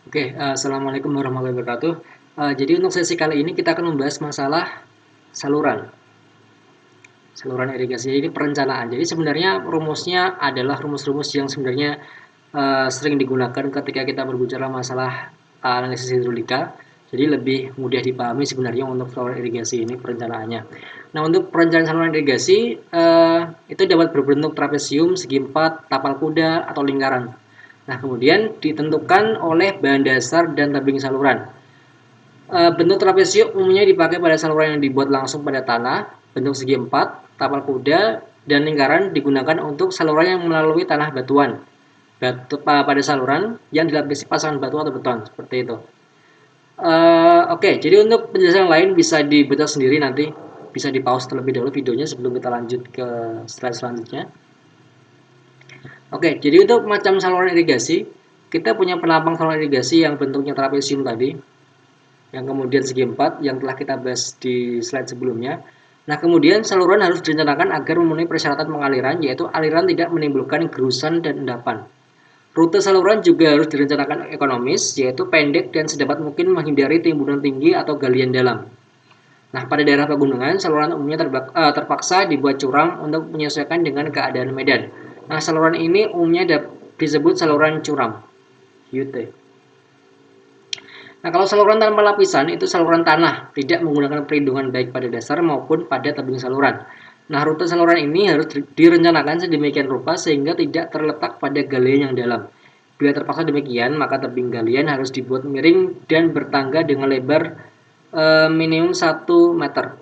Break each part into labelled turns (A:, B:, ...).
A: Assalamualaikum warahmatullahi wabarakatuh. Jadi untuk sesi kali ini kita akan membahas masalah saluran, saluran irigasi. Ini perencanaan. Jadi sebenarnya rumusnya adalah rumus-rumus yang sebenarnya sering digunakan ketika kita berbicara masalah analisis hidrolika. Jadi lebih mudah dipahami sebenarnya untuk saluran irigasi ini perencanaannya. Nah, untuk perencanaan saluran irigasi itu dapat berbentuk trapesium, segi empat, tapal kuda, atau lingkaran. Nah, kemudian ditentukan oleh bahan dasar dan tebing saluran. Bentuk trapesium umumnya dipakai pada saluran yang dibuat langsung pada tanah, bentuk segi empat, tapal kuda, dan lingkaran digunakan untuk saluran yang melalui tanah batuan. Pada saluran yang dilapisi pasangan batu atau beton, seperti itu. Jadi untuk penjelasan lain bisa dibaca sendiri nanti, bisa di pause terlebih dahulu videonya sebelum kita lanjut ke slide selanjutnya. Jadi untuk macam saluran irigasi, kita punya penampang saluran irigasi yang bentuknya trapesium tadi, yang kemudian segi empat yang telah kita bahas di slide sebelumnya. Nah, kemudian saluran harus direncanakan agar memenuhi persyaratan pengaliran, yaitu aliran tidak menimbulkan gerusan dan endapan. Rute saluran juga harus direncanakan ekonomis, yaitu pendek dan sedapat mungkin menghindari timbunan tinggi atau galian dalam. Nah, pada daerah pegunungan, saluran umumnya terpaksa dibuat curam untuk menyesuaikan dengan keadaan medan. Nah, saluran ini umumnya disebut saluran curam, UT. Nah, kalau saluran tanpa lapisan itu saluran tanah, tidak menggunakan perlindungan baik pada dasar maupun pada tebing saluran. Nah, rute saluran ini harus direncanakan sedemikian rupa sehingga tidak terletak pada galian yang dalam. Bila terpaksa demikian, maka tebing galian harus dibuat miring dan bertangga dengan lebar minimum 1 meter.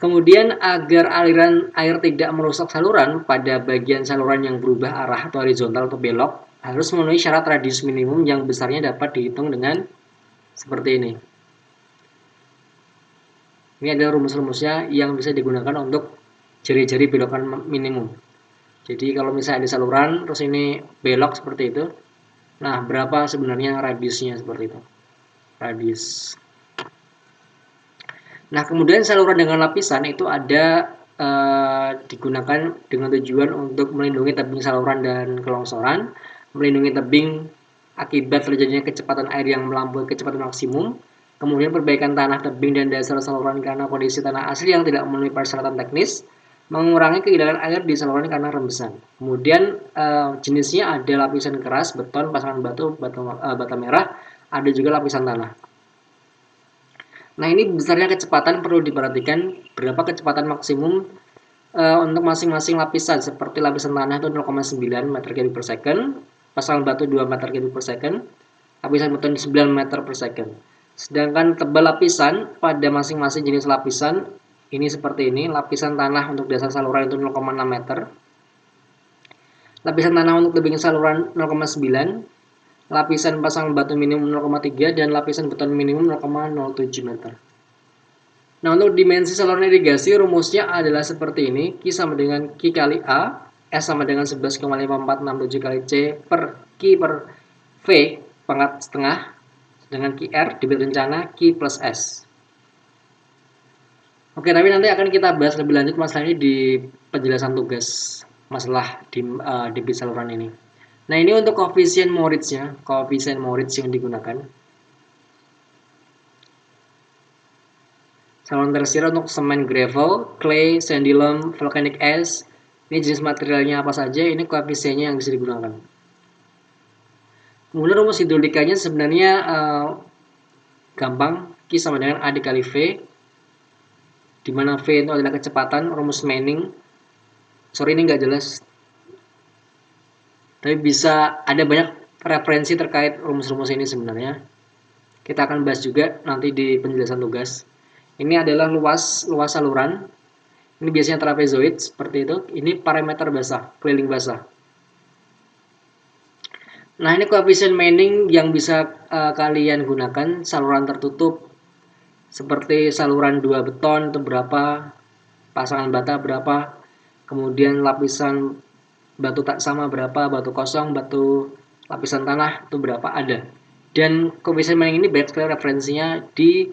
A: Kemudian agar aliran air tidak merusak saluran pada bagian saluran yang berubah arah atau horizontal atau belok, harus memenuhi syarat radius minimum yang besarnya dapat dihitung dengan seperti ini. Ini adalah rumus-rumusnya yang bisa digunakan untuk jari-jari belokan minimum. Jadi kalau misalnya ada saluran, terus ini belok seperti itu. Nah, berapa sebenarnya radiusnya seperti itu? Radius. Nah, kemudian saluran dengan lapisan itu ada digunakan dengan tujuan untuk melindungi tebing saluran dan kelongsoran, melindungi tebing akibat terjadinya kecepatan air yang melampaui kecepatan maksimum, kemudian perbaikan tanah tebing dan dasar saluran karena kondisi tanah asli yang tidak memenuhi persyaratan teknis, mengurangi kehilangan air di saluran karena rembesan. Kemudian jenisnya ada lapisan keras, beton, pasangan batu, bata merah, ada juga lapisan tanah. Nah, ini besarnya kecepatan perlu diperhatikan berapa kecepatan maksimum untuk masing-masing lapisan. Seperti lapisan tanah itu 0,9 meter kubik per second, pasangan batu 2 meter kubik per second, lapisan beton 9 meter per second. Sedangkan tebal lapisan pada masing-masing jenis lapisan ini seperti ini. Lapisan tanah untuk dasar saluran itu 0,6 meter. Lapisan tanah untuk tebing saluran 0,9, lapisan pasang batu minimum 0,3 dan lapisan beton minimum 0,07 meter. Nah, untuk dimensi saluran irigasi rumusnya adalah seperti ini. Q sama dengan Q kali A, S sama dengan 11,5467 kali C per Q per V pangkat setengah, dengan QR debit rencana Q plus S. Oke, tapi nanti akan kita bahas lebih lanjut masalah ini di penjelasan tugas masalah di debit saluran ini. Nah, ini untuk koefisien Moritz-nya, koefisien Moritz yang digunakan. Saluran tersier untuk semen gravel, clay, sandy loam, volcanic ash. Ini jenis materialnya apa saja, ini koefisiennya yang bisa digunakan. Kemudian rumus hidrolikanya sebenarnya gampang, Q sama dengan A dikali V, di mana V itu adalah kecepatan, rumus Manning. Sorry ini nggak jelas, tapi bisa ada banyak referensi terkait rumus-rumus ini sebenarnya. Kita akan bahas juga nanti di penjelasan tugas. Ini adalah luas saluran. Ini biasanya trapezoid seperti itu. Ini parameter basah, keliling basah. Nah, ini koefisien Manning yang bisa kalian gunakan. Saluran tertutup seperti saluran 2 beton itu berapa, pasangan bata berapa, kemudian lapisan batu tak sama berapa, batu kosong, batu lapisan tanah itu berapa, ada. Dan koefisien Manning ini banyak sekali referensinya di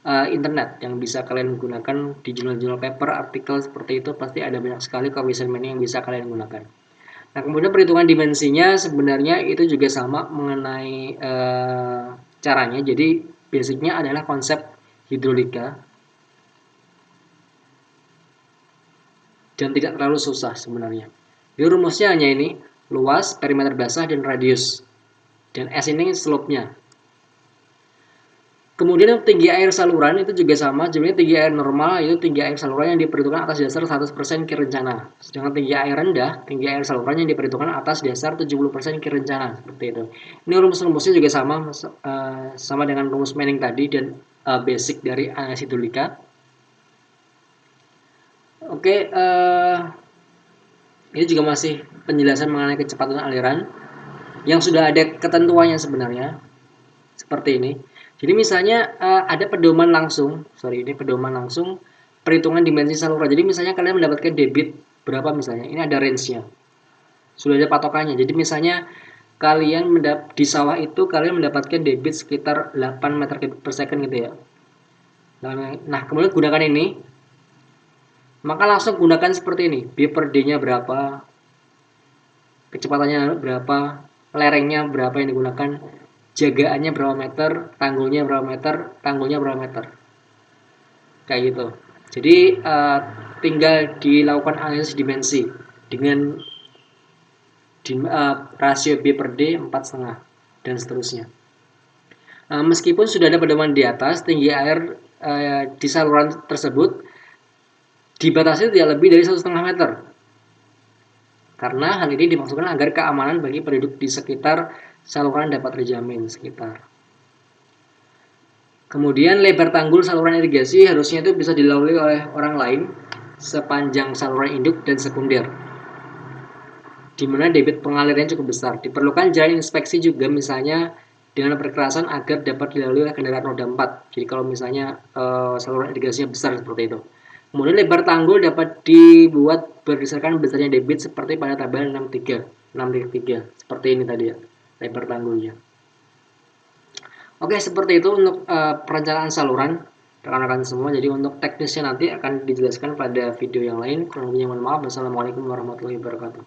A: internet yang bisa kalian gunakan di jurnal-jurnal paper, artikel seperti itu, pasti ada banyak sekali koefisien Manning yang bisa kalian gunakan. Nah, kemudian perhitungan dimensinya sebenarnya itu juga sama mengenai caranya. Jadi basicnya adalah konsep hidrolika dan tidak terlalu susah sebenarnya. Jadi rumusnya hanya ini, luas, perimeter basah, dan radius. Dan S ini slope-nya. Kemudian tinggi air saluran itu juga sama, sebenarnya tinggi air normal itu tinggi air saluran yang diperhitungkan atas dasar 100% rencana. Sedangkan tinggi air rendah, tinggi air saluran yang diperhitungkan atas dasar 70% rencana, seperti itu. Ini rumus-rumusnya juga sama sama dengan rumus Manning tadi dan basic dari analisis hidrolika. Oke, ini juga masih penjelasan mengenai kecepatan aliran yang sudah ada ketentuannya sebenarnya seperti ini. Jadi misalnya ada pedoman langsung, ini pedoman langsung perhitungan dimensi saluran. Jadi misalnya kalian mendapatkan debit berapa misalnya, ini ada range-nya, sudah ada patokannya. Jadi misalnya kalian di sawah itu kalian mendapatkan debit sekitar 8 meter per second gitu ya. Nah kemudian gunakan ini, maka langsung gunakan seperti ini, B per D-nya berapa, kecepatannya berapa, lerengnya berapa yang digunakan, jagaannya berapa meter, tanggulnya berapa meter, tanggulnya berapa meter, kayak gitu. Jadi tinggal dilakukan analisis dimensi dengan rasio B per D 4,5 dan seterusnya. Meskipun sudah ada pedoman di atas, tinggi air di saluran tersebut dibatasi tidak lebih dari 1,5 meter. Karena hal ini dimaksudkan agar keamanan bagi penduduk di sekitar saluran dapat terjamin sekitar. Kemudian lebar tanggul saluran irigasi harusnya itu bisa dilalui oleh orang lain sepanjang saluran induk dan sekunder, di mana debit pengalirnya cukup besar. Diperlukan jalan inspeksi juga misalnya dengan perkerasan agar dapat dilalui oleh kendaraan roda 4. Jadi kalau misalnya saluran irigasinya besar seperti itu. Kemudian lebar tanggul dapat dibuat berdasarkan besarnya debit seperti pada tabel 6.3 seperti ini tadi ya, lebar tanggulnya. Oke, seperti itu untuk perencanaan saluran rekan-rekan semua. Jadi untuk teknisnya nanti akan dijelaskan pada video yang lain. Kurang lebihnya mohon maaf. Wassalamualaikum warahmatullahi wabarakatuh.